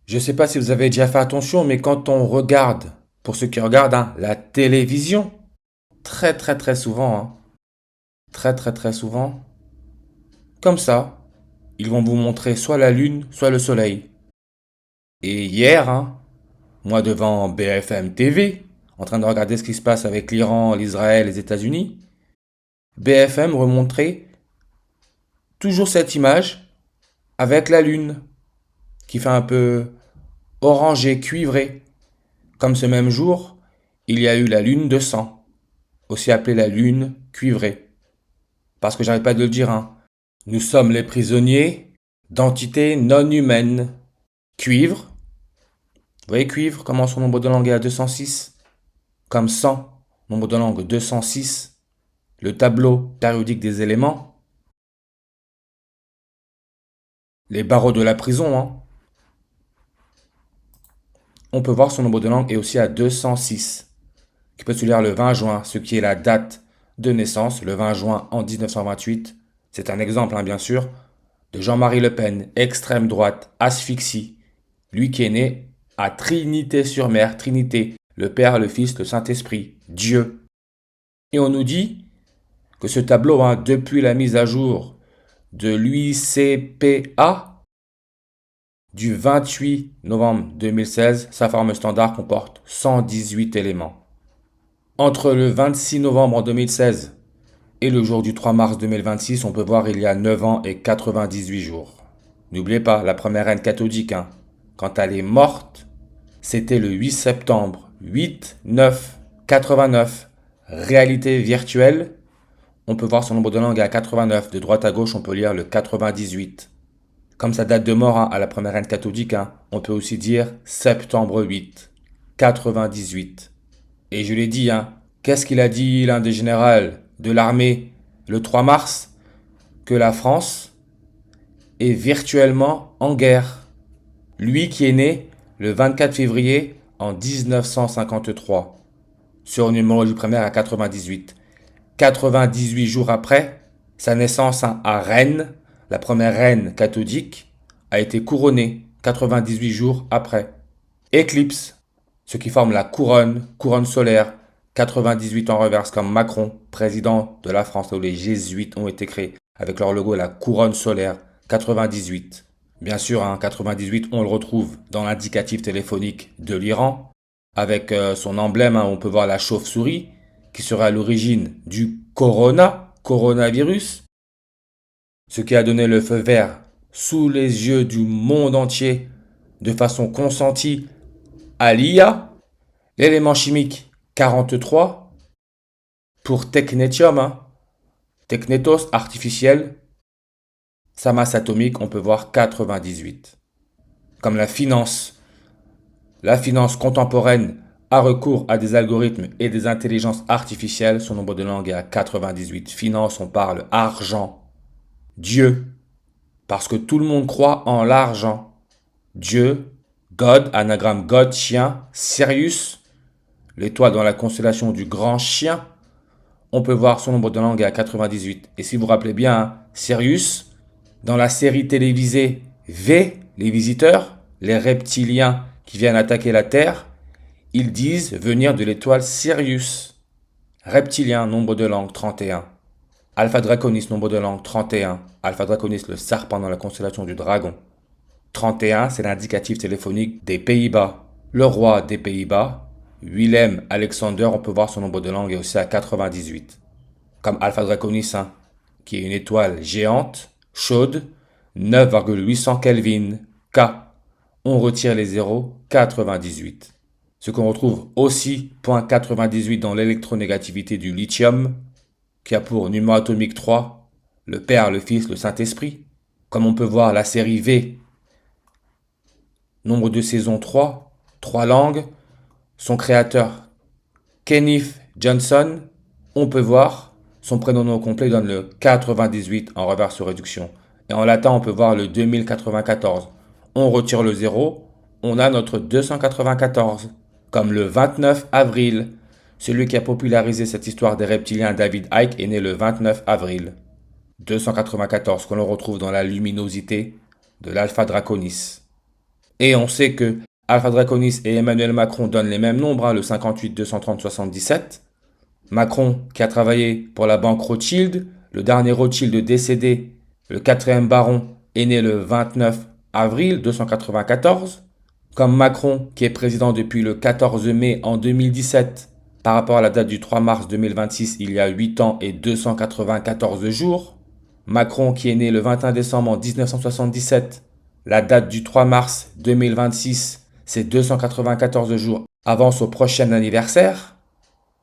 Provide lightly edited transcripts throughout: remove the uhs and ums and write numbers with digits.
Je ne sais pas si vous avez déjà fait attention, mais quand on regarde, pour ceux qui regardent, la télévision, très très très souvent, très très très souvent, comme ça, ils vont vous montrer soit la lune, soit le soleil. Et hier, moi devant BFM TV, en train de regarder ce qui se passe avec l'Iran, l'Israël, les États-Unis, BFM remontrait toujours cette image avec la lune, qui fait un peu orangé, cuivré. Comme ce même jour, il y a eu la lune de sang, aussi appelée la lune cuivrée. Parce que j'arrête pas de le dire, nous sommes les prisonniers d'entités non humaines. Cuivre, vous voyez cuivre, comment son nombre de langue est à 206? Comme sang, nombre de langue 206. Le tableau périodique des éléments. Les barreaux de la prison, on peut voir son nombre de langue est aussi à 206. Qui peut se lire le 20 juin, ce qui est la date de naissance, le 20 juin en 1928. C'est un exemple, bien sûr, de Jean-Marie Le Pen, extrême droite, asphyxie. Lui qui est né à Trinité-sur-Mer, Trinité, le Père, le Fils, le Saint-Esprit, Dieu. Et on nous dit que ce tableau, depuis la mise à jour de l'UICPA du 28 novembre 2016, sa forme standard comporte 118 éléments. Entre le 26 novembre en 2016 et le jour du 3 mars 2026, on peut voir il y a 9 ans et 98 jours. N'oubliez pas, la première reine catholique, quand elle est morte, c'était le 8 septembre 8 9 89. Réalité virtuelle, on peut voir son nombre de langues à 89. De droite à gauche, on peut lire le 98. Comme sa date de mort à la première reine catholique, on peut aussi dire septembre 8 98. Et je l'ai dit, qu'est-ce qu'il a dit l'un des généraux de l'armée le 3 mars? Que la France est virtuellement en guerre. Lui qui est né le 24 février en 1953, sur une numérologie primaire à 98. 98 jours après sa naissance à Rennes, la première reine catholique a été couronnée 98 jours après. Éclipse, ce qui forme la couronne solaire, 98 en reverse comme Macron, président de la France, où les jésuites ont été créés avec leur logo la couronne solaire, 98. Bien sûr, 98, on le retrouve dans l'indicatif téléphonique de l'Iran, avec son emblème, on peut voir la chauve-souris, qui serait à l'origine du coronavirus, ce qui a donné le feu vert sous les yeux du monde entier de façon consentie à l'IA, l'élément chimique 43 pour technétium, technétos artificiel, sa masse atomique, on peut voir 98. Comme la finance contemporaine a recours à des algorithmes et des intelligences artificielles, son nombre de langues est à 98. Finance, on parle argent, Dieu, parce que tout le monde croit en l'argent. Dieu, God, anagramme God, chien, Sirius, l'étoile dans la constellation du grand chien, on peut voir son nombre de langues est à 98. Et si vous vous rappelez bien, Sirius, dans la série télévisée V, les visiteurs, les reptiliens qui viennent attaquer la Terre, ils disent venir de l'étoile Sirius. Reptilien, nombre de langues 31. Alpha Draconis, nombre de langues 31. Alpha Draconis, le serpent dans la constellation du dragon. 31, c'est l'indicatif téléphonique des Pays-Bas. Le roi des Pays-Bas, Willem Alexander, on peut voir son nombre de langues est aussi à 98. Comme Alpha Draconis, qui est une étoile géante, chaude, 9,800 Kelvin, K. On retire les zéros, 98. Ce qu'on retrouve aussi, point 98 dans l'électronégativité du lithium, qui a pour numéro atomique 3, le Père, le Fils, le Saint-Esprit. Comme on peut voir la série V, nombre de saisons 3, 3 langues, son créateur Kenneth Johnson, on peut voir son prénom non complet donne le 98 en reverse réduction. Et en latin, on peut voir le 2094. On retire le 0, on a notre 294. Comme le 29 avril, celui qui a popularisé cette histoire des reptiliens, David Icke, est né le 29 avril. 294, qu'on le retrouve dans la luminosité de l'Alpha Draconis. Et on sait que Alpha Draconis et Emmanuel Macron donnent les mêmes nombres, le 58, 230, 77. Macron qui a travaillé pour la banque Rothschild, le dernier Rothschild décédé, le quatrième baron, est né le 29 avril 294. Comme Macron qui est président depuis le 14 mai en 2017, par rapport à la date du 3 mars 2026, il y a 8 ans et 294 jours. Macron qui est né le 21 décembre 1977, la date du 3 mars 2026, c'est 294 jours avant son prochain anniversaire.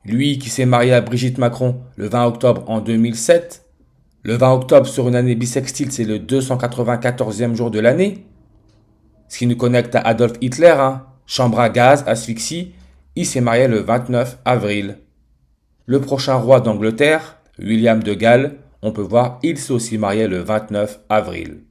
Lui qui s'est marié à Brigitte Macron le 20 octobre en 2007. Le 20 octobre sur une année bissextile, c'est le 294e jour de l'année. Ce qui nous connecte à Adolf Hitler, hein. Chambre à gaz, asphyxie. Il s'est marié le 29 avril. Le prochain roi d'Angleterre, William de Galles, on peut voir, il s'est aussi marié le 29 avril.